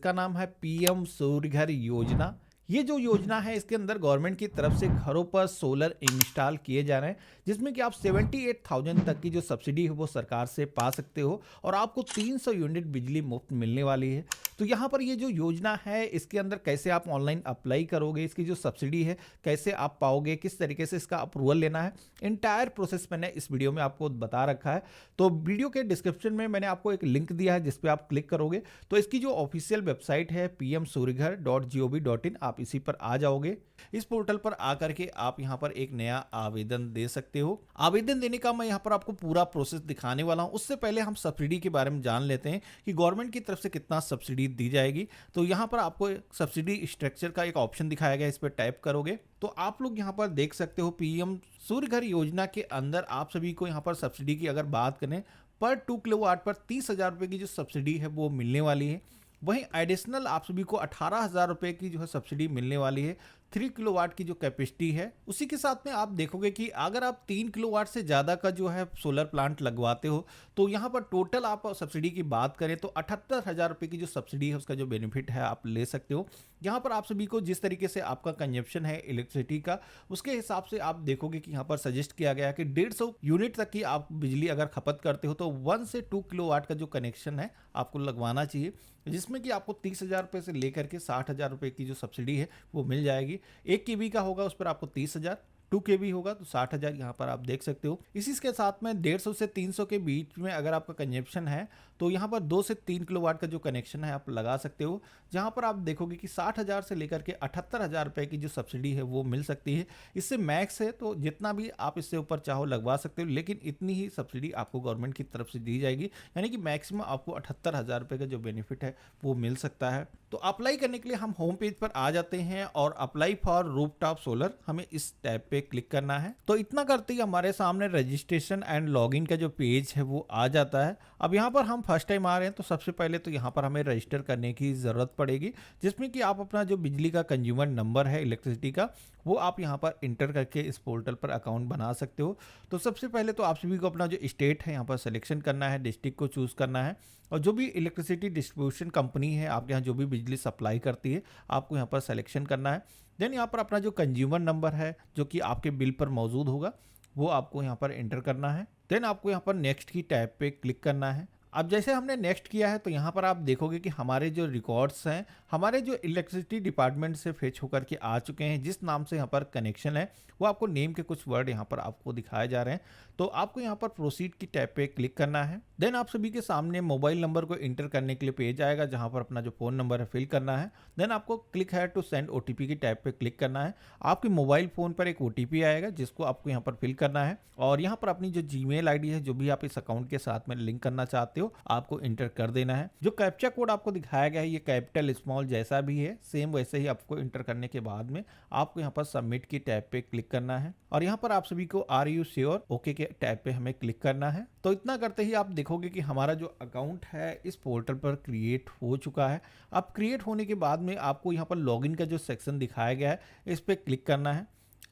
जिसका नाम है पीएम सूर्य घर योजना। ये जो योजना है इसके अंदर गवर्नमेंट की तरफ से घरों पर सोलर इंस्टॉल किए जा रहे हैं, जिसमें कि आप 78,000 तक की जो सब्सिडी है वो सरकार से पा सकते हो और आपको 300 यूनिट बिजली मुफ्त मिलने वाली है। तो यहाँ पर ये जो योजना है इसके अंदर कैसे आप ऑनलाइन अप्लाई करोगे, इसकी जो सब्सिडी है कैसे आप पाओगे, किस तरीके से इसका अप्रूवल लेना है, इंटायर प्रोसेस मैंने इस वीडियो में आपको बता रखा है। तो वीडियो के डिस्क्रिप्शन में मैंने आपको एक लिंक दिया है जिस पे आप क्लिक करोगे तो इसकी जो ऑफिशियल वेबसाइट है pmsuryaghar.gov.in, आप इसी पर आ जाओगे। इस पोर्टल पर आकर के आप यहाँ पर एक नया आवेदन दे सकते हो। आवेदन देने का मैं यहाँ पर आपको पूरा प्रोसेस दिखाने वाला हूँ। उससे पहले हम सब्सिडी के बारे में जान लेते हैं कि गवर्नमेंट की तरफ से कितना सब्सिडी दी जाएगी। तो यहाँ पर आपको सब्सिडी स्ट्रक्चर का एक ऑप्शन दिखाया गया है, इस पर टाइप करोगे तो आप लोग यहाँ पर देख सकते हो पीएम सूर्य घर योजना के अंदर आप सभी को यहाँ पर सब्सिडी की अगर बात करें पर 2 किलोवाट पर 30,000 रुपये की जो सब्सिडी है वो मिलने वाली है। वहीं एडिशनल आप सभी को 18,000 रुपये की जो है सब्सिडी मिलने वाली है 3 किलोवाट की जो कैपेसिटी है। उसी के साथ में आप देखोगे कि अगर आप 3 किलोवाट से ज़्यादा का जो है सोलर प्लांट लगवाते हो तो यहाँ पर टोटल आप सब्सिडी की बात करें तो 78,000 रुपये की जो सब्सिडी है उसका जो बेनिफिट है आप ले सकते हो। यहाँ पर आप सभी को जिस तरीके से आपका कंजप्शन है इलेक्ट्रिसिटी का उसके हिसाब से आप देखोगे कि यहाँ पर सजेस्ट किया गया है कि 150 यूनिट तक की आप बिजली अगर खपत करते हो तो 1 से 2 किलोवाट का जो कनेक्शन है आपको लगवाना चाहिए, जिसमें कि आपको 30,000 रुपये से लेकर के 60,000 रुपये की जो सब्सिडी है वो मिल जाएगी। 1 केबी का होगा उस पर आपको 30,000, 2 केबी होगा तो 60,000 यहाँ पर आप देख सकते हो। इसी के साथ में 150 से 300 के बीच में अगर आपका कंजप्शन है तो यहाँ पर 2 से 3 किलोवाट का जो कनेक्शन है आप लगा सकते हो, जहाँ पर आप देखोगे कि 60,000 से लेकर के 78,000 रुपये की जो सब्सिडी है वो मिल सकती है। इससे मैक्स है तो जितना भी आप इससे ऊपर चाहो लगवा सकते हो, लेकिन इतनी ही सब्सिडी आपको गवर्नमेंट की तरफ से दी जाएगी, यानी कि मैक्सिमम आपको 78,000 रुपये का जो बेनिफिट है वो मिल सकता है। तो अप्लाई करने के लिए हम होम पेज पर आ जाते हैं और अप्लाई फॉर रूफटॉप सोलर हमें इस टैब पे क्लिक करना है। तो इतना करते ही हमारे सामने रजिस्ट्रेशन एंड लॉगिन का जो पेज है वो आ जाता है। अब यहाँ पर हम फर्स्ट टाइम आ रहे हैं तो सबसे पहले तो यहाँ पर हमें रजिस्टर करने की ज़रूरत पड़ेगी, जिसमें कि आप अपना जो बिजली का कंज्यूमर नंबर है इलेक्ट्रिसिटी का वो आप यहाँ पर इंटर करके इस पोर्टल पर अकाउंट बना सकते हो। तो सबसे पहले तो आप सभी को अपना जो स्टेट है यहाँ पर सिलेक्शन करना है, डिस्ट्रिक्ट को चूज़ करना है और जो भी इलेक्ट्रिसिटी डिस्ट्रीब्यूशन कंपनी है आपके यहाँ जो भी बिजली सप्लाई करती है आपको यहाँ पर सिलेक्शन करना है। देन यहाँ पर अपना जो कंज्यूमर नंबर है जो कि आपके बिल पर मौजूद होगा वो आपको यहाँ पर एंटर करना है। देन आपको यहाँ पर नेक्स्ट की टैब पे क्लिक करना है। अब जैसे हमने नेक्स्ट किया है तो यहाँ पर आप देखोगे कि हमारे जो रिकॉर्ड्स हैं हमारे जो इलेक्ट्रिसिटी डिपार्टमेंट से फेच होकर के आ चुके हैं, जिस नाम से यहाँ पर कनेक्शन है वो आपको नेम के कुछ वर्ड यहाँ पर आपको दिखाए जा रहे हैं। तो आपको यहाँ पर प्रोसीड की टैब पे क्लिक करना है। देन आप सभी के सामने मोबाइल नंबर को इंटर करने के लिए पेज आएगा जहाँ पर अपना जो फ़ोन नंबर है फिल करना है। देन आपको क्लिक है टू सेंड OTP की टैब पे क्लिक करना है। आपके मोबाइल फ़ोन पर एक OTP आएगा जिसको आपको यहाँ पर फिल करना है और यहाँ पर अपनी जो जीमेल आईडी है जो भी आप इस अकाउंट के साथ में लिंक करना चाहते हो आपको इंटर कर देना है। जो कैप्चा कोड आपको दिखाया गया है ये कैपिटल स्मॉल जैसा भी है सेम वैसे ही आपको इंटर करने के बाद में आपको यहाँ पर सबमिट की टैब पे क्लिक करना है और यहाँ पर आप सभी को आर यू श्योर ओके के टैब पे हमें क्लिक करना है। तो इतना करते ही आप देखोगे कि हमारा जो अकाउंट है इस पोर्टल पर क्रिएट हो चुका है। अब क्रिएट होने के बाद में आपको यहाँ पर लॉगिन का जो सेक्शन दिखाया गया है इस पर क्लिक करना है।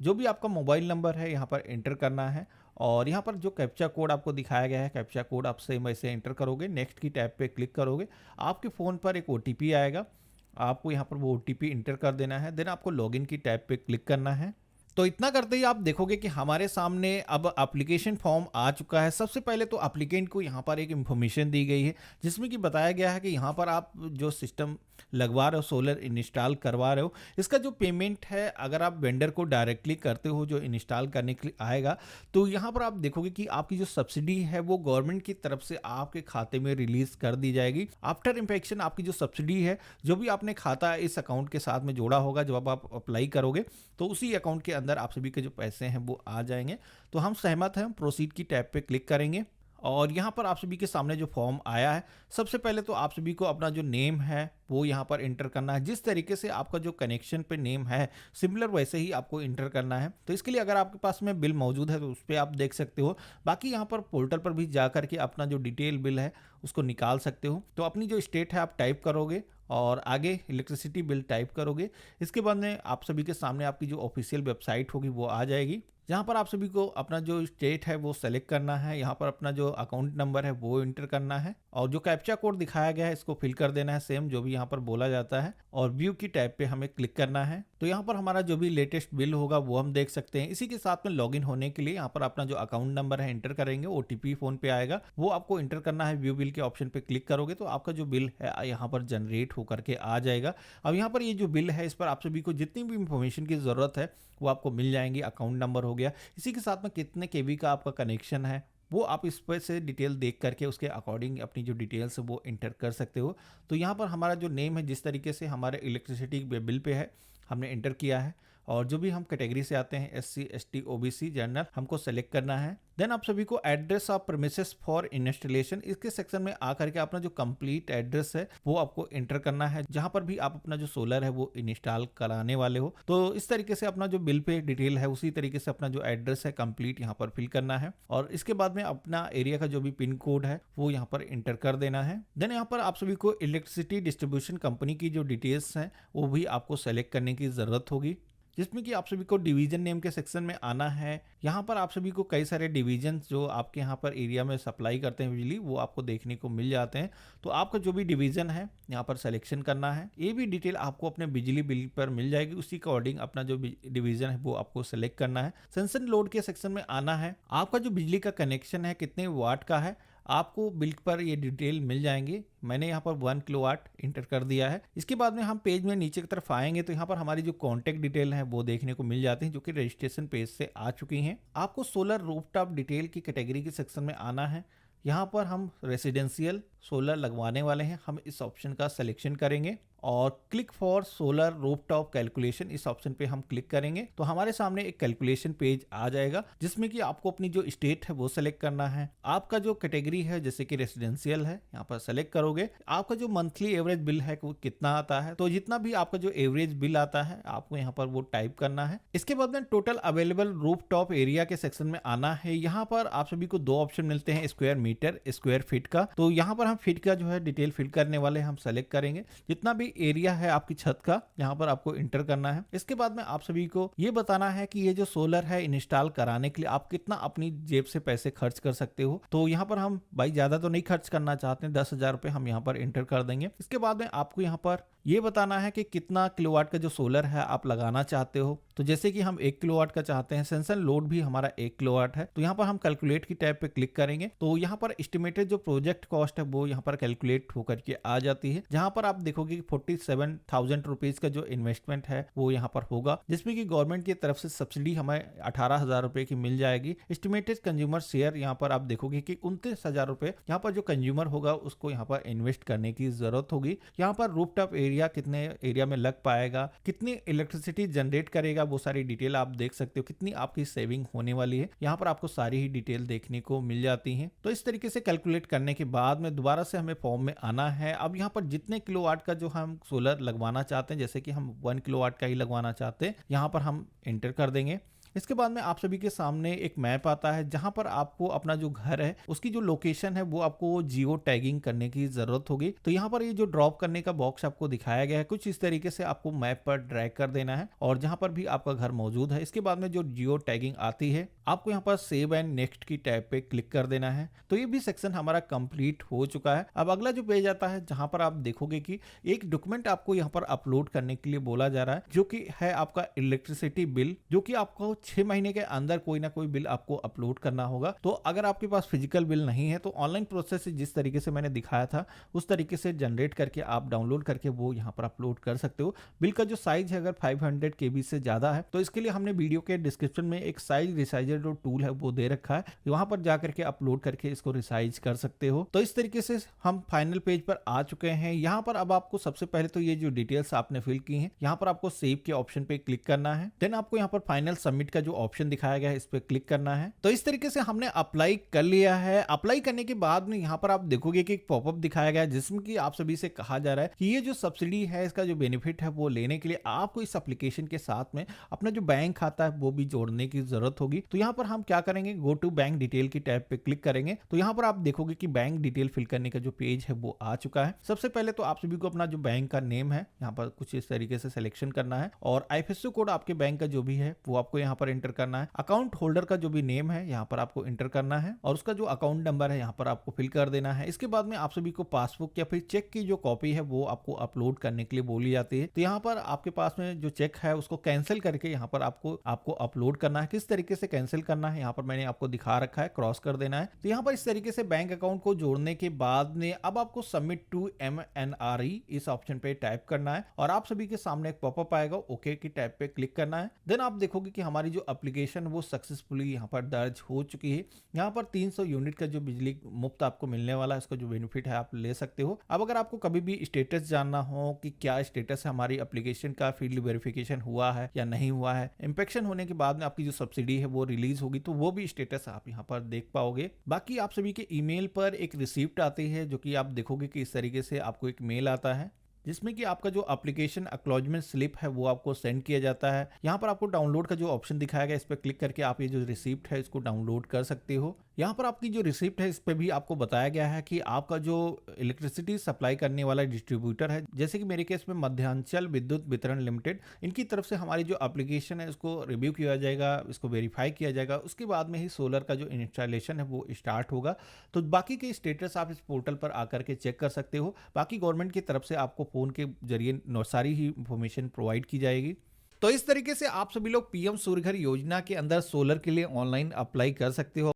जो भी आपका मोबाइल नंबर है यहाँ पर एंटर करना है और यहाँ पर जो कैप्चा कोड आपको दिखाया गया है कैप्चा कोड आप सेम वैसे एंटर करोगे। नेक्स्ट की टैब पे क्लिक करोगे, आपके फ़ोन पर एक OTP आएगा, आपको यहाँ पर वो OTP इंटर कर देना है। देन आपको लॉगिन की टैब पे क्लिक करना है। तो इतना करते ही आप देखोगे कि हमारे सामने अब एप्लीकेशन फॉर्म आ चुका है। सबसे पहले तो एप्लीकेंट को यहाँ पर एक इन्फॉर्मेशन दी गई है जिसमें कि बताया गया है कि यहाँ पर आप जो सिस्टम लगवा रहे हो सोलर इंस्टॉल करवा रहे हो इसका जो पेमेंट है अगर आप वेंडर को डायरेक्टली करते हो जो इंस्टॉल करने के लिए आएगा तो यहाँ पर आप देखोगे कि आपकी जो सब्सिडी है वो गवर्नमेंट की तरफ से आपके खाते में रिलीज कर दी जाएगी। आफ्टर इम्पेक्शन आपकी जो सब्सिडी है जो भी आपने खाता इस अकाउंट के साथ में जोड़ा होगा जब आप अप्लाई करोगे तो उसी अकाउंट के अंदर आप सभी के जो पैसे हैं वो आ जाएंगे। तो हम सहमत हैं, प्रोसीड की टैब पे क्लिक करेंगे और यहाँ पर आप सभी के सामने जो फॉर्म आया है सबसे पहले तो आप सभी को अपना जो नेम है वो यहाँ पर इंटर करना है। जिस तरीके से आपका जो कनेक्शन पे नेम है सिमिलर वैसे ही आपको इंटर करना है। तो इसके लिए अगर आपके पास में बिल मौजूद है तो उस पर आप देख सकते हो। बाकी यहाँ पर पोर्टल पर भी जा करके अपना जो डिटेल बिल है उसको निकाल सकते हो। तो अपनी जो स्टेट है आप टाइप करोगे और आगे इलेक्ट्रिसिटी बिल टाइप करोगे। इसके बाद में आप सभी के सामने आपकी जो ऑफिशियल वेबसाइट होगी वो आ जाएगी। जहाँ पर आप सभी को अपना जो स्टेट है वो सेलेक्ट करना है, यहाँ पर अपना जो अकाउंट नंबर है वो इंटर करना है और जो कैप्चा कोड दिखाया गया है इसको फिल कर देना है, सेम जो भी यहाँ पर बोला जाता है, और व्यू की टैब पे हमें क्लिक करना है। तो यहाँ पर हमारा जो भी लेटेस्ट बिल होगा वो हम देख सकते हैं। इसी के साथ में लॉगिन होने के लिए यहाँ पर अपना जो अकाउंट नंबर है इंटर करेंगे, ओटीपी फोन पे आएगा, वो आपको इंटर करना है। व्यू बिल के ऑप्शन पे क्लिक करोगे तो आपका जो बिल है यहाँ पर जनरेट होकर के आ जाएगा। अब यहाँ पर ये जो बिल है इस पर आप सभी को जितनी भी इंफॉर्मेशन की जरूरत है वो आपको मिल जाएंगी। अकाउंट नंबर हो गया, इसी के साथ में कितने केवी का आपका कनेक्शन है वो आप इस पर से डिटेल देख करके उसके अकॉर्डिंग अपनी जो डिटेल्स है वो इंटर कर सकते हो। तो यहाँ पर हमारा जो नेम है जिस तरीके से हमारे इलेक्ट्रिसिटी बिल पे है हमने इंटर किया है, और जो भी हम कैटेगरी से आते हैं SC ST OBC जनरल हमको सेलेक्ट करना है। देन आप सभी को address of premises for installation, इसके सेक्शन में आकर के अपना जो कंप्लीट एड्रेस है वो आपको एंटर करना है, जहां पर भी आप अपना जो सोलर है वो इंस्टॉल कराने वाले हो। तो इस तरीके से अपना जो बिल पे डिटेल है उसी तरीके से अपना जो एड्रेस है कंप्लीट यहाँ पर फिल करना है, और इसके बाद में अपना एरिया का जो भी पिन कोड है वो यहाँ पर इंटर कर देना है। देन यहाँ पर आप सभी को इलेक्ट्रिसिटी डिस्ट्रीब्यूशन कंपनी की जो डिटेल्स हैं वो भी आपको सेलेक्ट करने की जरूरत होगी, जिसमें कि आप सभी को डिवीजन नेम के सेक्शन में आना है। यहाँ पर आप सभी को कई सारे डिवीजन जो आपके यहाँ पर एरिया में सप्लाई करते हैं बिजली वो आपको देखने को मिल जाते हैं। तो आपका जो भी डिवीजन है यहाँ पर सिलेक्शन करना है। ये भी डिटेल आपको अपने बिजली बिल पर मिल जाएगी, उसी के अकॉर्डिंग अपना जो डिवीजन है वो आपको सेलेक्ट करना है। सेंसन लोड के सेक्शन में आना है। आपका जो बिजली का कनेक्शन है कितने वाट का है आपको बिल पर ये डिटेल मिल जाएंगे। मैंने यहाँ पर 1 किलोवाट इंटर कर दिया है। इसके बाद में हम पेज में नीचे की तरफ आएंगे तो यहाँ पर हमारी जो कॉन्टैक्ट डिटेल है वो देखने को मिल जाती हैं, जो कि रजिस्ट्रेशन पेज से आ चुकी हैं। आपको सोलर रूफटॉप डिटेल की कैटेगरी के सेक्शन में आना है। यहाँ पर हम रेसिडेंशियल सोलर लगवाने वाले हैं, हम इस ऑप्शन का सिलेक्शन करेंगे और click for solar rooftop calculation इस ऑप्शन पे हम क्लिक करेंगे तो हमारे सामने एक कैलकुलेशन पेज आ जाएगा, जिसमें कि आपको अपनी जो स्टेट है वो सेलेक्ट करना है। आपका जो कैटेगरी है जैसे कि रेसिडेंशियल है यहाँ पर सेलेक्ट करोगे। आपका जो मंथली एवरेज बिल है वो कितना आता है, तो जितना भी आपका जो एवरेज बिल आता है आपको यहाँ पर वो टाइप करना है। इसके बाद में टोटल अवेलेबल रूफटॉप एरिया के सेक्शन में आना है। यहाँ पर आप सभी को 2 ऑप्शन मिलते हैं, स्क्वायर मीटर स्क्वायर फीट का। तो यहाँ पर हम फीट का जो है डिटेल फिल करने वाले हम सेलेक्ट करेंगे। जितना भी एरिया है आपकी छत का यहाँ पर आपको इंटर करना है। इसके बाद में आप सभी को ये बताना है कि ये जो सोलर है इंस्टॉल कराने के लिए आप कितना अपनी जेब से पैसे खर्च कर सकते हो। तो यहाँ पर हम भाई ज्यादा तो नहीं खर्च करना चाहते हैं, 10,000 रुपए हम यहाँ पर इंटर कर देंगे। इसके बाद में आपको यहाँ पर ये बताना है कि कितना किलोवाट का जो सोलर है आप लगाना चाहते हो। तो जैसे कि हम 1 किलोवाट का चाहते हैं, सेंसन लोड भी हमारा 1 किलोवाट है, तो यहाँ पर हम कैलकुलेट की टैब पे क्लिक करेंगे तो यहाँ पर एस्टिमेटेड जो प्रोजेक्ट कॉस्ट है वो यहाँ पर कैलकुलेट होकर के आ जाती है, जहाँ पर आप देखोगे कि 47,000 रुपीज का जो इन्वेस्टमेंट है वो यहाँ पर होगा, जिसमें कि गवर्नमेंट की तरफ से सब्सिडी हमें 18,000 रुपए की मिल जाएगी। एस्टिमेटेड कंज्यूमर शेयर यहाँ पर आप देखोगे कि 29,000 रुपए यहाँ पर जो कंज्यूमर होगा उसको यहाँ पर इन्वेस्ट करने की जरूरत होगी। यहाँ पर रूफटॉप एरिया कितने एरिया में लग पाएगा, कितनी इलेक्ट्रिसिटी जनरेट करेगा, वो सारी डिटेल आप देख सकते हो, कितनी आपकी सेविंग होने वाली है यहाँ पर आपको सारी ही डिटेल देखने को मिल जाती है। तो इस तरीके से कैलकुलेट करने के बाद में दोबारा से हमें फॉर्म में आना है। अब यहाँ पर जितने किलोवाट का जो हम सोलर लगवाना चाहते हैं, जैसे कि हम 1 किलोवाट का ही लगवाना चाहते हैं, यहाँ पर हम एंटर कर देंगे। इसके बाद में आप सभी के सामने एक मैप आता है, जहां पर आपको अपना जो घर है उसकी जो लोकेशन है वो आपको जियो टैगिंग करने की जरूरत होगी। तो यहाँ पर ये जो ड्रॉप करने का बॉक्स आपको दिखाया गया है, कुछ इस तरीके से आपको मैप पर ड्रैग कर देना है और जहां पर भी आपका घर मौजूद है, इसके बाद में जो जियो टैगिंग आती है आपको यहाँ पर सेव एंड नेक्स्ट की टैब पे क्लिक कर देना है। तो ये भी सेक्शन हमारा कंप्लीट हो चुका है। अब अगला जो पेज आता है जहां पर आप देखोगे कि एक डॉक्यूमेंट आपको यहाँ पर अपलोड करने के लिए बोला जा रहा है, जो कि है आपका इलेक्ट्रिसिटी बिल, जो कि आपको 6 महीने के अंदर कोई ना कोई बिल आपको अपलोड करना होगा। तो अगर आपके पास फिजिकल बिल नहीं है तो ऑनलाइन प्रोसेस से जिस तरीके से मैंने दिखाया था उस तरीके से जनरेट करके आप डाउनलोड करके वो यहाँ पर अपलोड कर सकते हो। बिल का जो साइज है अगर 500 KB से ज्यादा है तो इसके लिए हमने वीडियो के डिस्क्रिप्शन में एक साइज रिसाइजर जो टूल है वो दे रखा है, वहां पर जाकर के अपलोड करके इसको रिसाइज कर सकते हो। तो इस तरीके से हम फाइनल पेज पर आ चुके हैं। यहाँ पर अब आपको सबसे पहले तो ये जो डिटेल्स आपने फिल की हैं यहाँ पर आपको सेव के ऑप्शन पे क्लिक करना है। देन आपको यहाँ पर फाइनल सबमिट का जो ऑप्शन दिखाया गया है इस पे क्लिक करना है। तो इस तरीके से हमने अप्लाई कर लिया है। अप्लाई करने के बाद में यहाँ पर आप देखोगे कि एक पॉपअप दिखाया गया है, जिसमें कि आप सभी से कहा जा रहा है कि ये जो सब्सिडी है इसका जो बेनिफिट है वो लेने के लिए आपको इस एप्लीकेशन के साथ में अपना जो बैंक खाता है वो भी जोड़ने की जरूरत होगी। तो यहाँ पर हम क्या करेंगे, गो टू बैंक डिटेल की टैब पे क्लिक करेंगे तो यहाँ पर आप देखोगे कि बैंक डिटेल फिल करने का जो पेज है वो आ चुका है। सबसे पहले तो आप सभी को अपना जो बैंक का नेम है यहाँ पर कुछ इस तरीके से सिलेक्शन करना है और IFSC कोड आपके बैंक का जो भी है वो आपको यहाँ पर पर इंटर करना है। अकाउंट होल्डर का जो भी नेम है यहाँ पर आपको इंटर करना है और उसका जो अकाउंट नंबर है यहाँ पर आपको फिल कर देना है। इसके बाद में आप सभी को पासबुक या फिर चेक की जो कॉपी है वो आपको अपलोड करने के लिए बोली जाती है। तो यहाँ पर आपके पास में जो चेक है उसको कैंसिल करके यहाँ पर आपको अपलोड करना है। किस तरीके से कैंसिल करना है यहाँ पर मैंने आपको दिखा रखा है, क्रॉस कर देना है। तो यहाँ पर इस तरीके से बैंक अकाउंट को जोड़ने के बाद में अब आपको सबमिट टू MNRE इस ऑप्शन पे टाइप करना है और आप सभी के सामने एक पॉपअप आएगा, ओके की टैब पे क्लिक करना है। देन आप देखोगे कि हमारी जो एप्लीकेशन वो सक्सेसफुली यहाँ पर दर्ज हो चुकी है। यहाँ पर 300 यूनिट का जो बिजली मुफ्त आपको मिलने वाला है, इसका जो बेनिफिट है आप ले सकते हो। अब अगर आपको कभी भी स्टेटस जानना हो कि क्या स्टेटस है हमारी एप्लीकेशन का, फील्ड वेरिफिकेशन हुआ है या नहीं हुआ है, इंस्पेक्शन होने के बाद में आपकी जो सब्सिडी है वो रिलीज होगी, तो वो भी स्टेटस आप यहाँ पर देख पाओगे। बाकी आप सभी के ईमेल पर एक रिसिप्ट आती है जो कि आप देखोगे कि इस तरीके से आपको एक मेल आता है जिसमें कि आपका जो एप्लीकेशन एक्नॉलेजमेंट स्लिप है वो आपको सेंड किया जाता है। यहाँ पर आपको डाउनलोड का जो ऑप्शन दिखाया गया इस पर क्लिक करके आप ये जो रिसिप्ट है इसको डाउनलोड कर सकते हो। यहाँ पर आपकी जो रिसिप्ट है इस पे भी आपको बताया गया है कि आपका जो इलेक्ट्रिसिटी सप्लाई करने वाला डिस्ट्रीब्यूटर है, जैसे कि मेरे केस में मध्यांचल विद्युत वितरण लिमिटेड, इनकी तरफ से हमारी जो एप्लीकेशन है उसको रिव्यू किया जाएगा, इसको वेरीफाई किया जाएगा, उसके बाद में ही सोलर का जो इंस्टॉलेशन है वो स्टार्ट होगा। तो बाकी के स्टेटस आप इस पोर्टल पर आकर के चेक कर सकते हो। बाकी गवर्नमेंट की तरफ से आपको फोन के जरिए सारी ही इंफॉर्मेशन प्रोवाइड की जाएगी। तो इस तरीके से आप सभी लोग पीएम सूर्य घर योजना के अंदर सोलर के लिए ऑनलाइन अप्लाई कर सकते हो।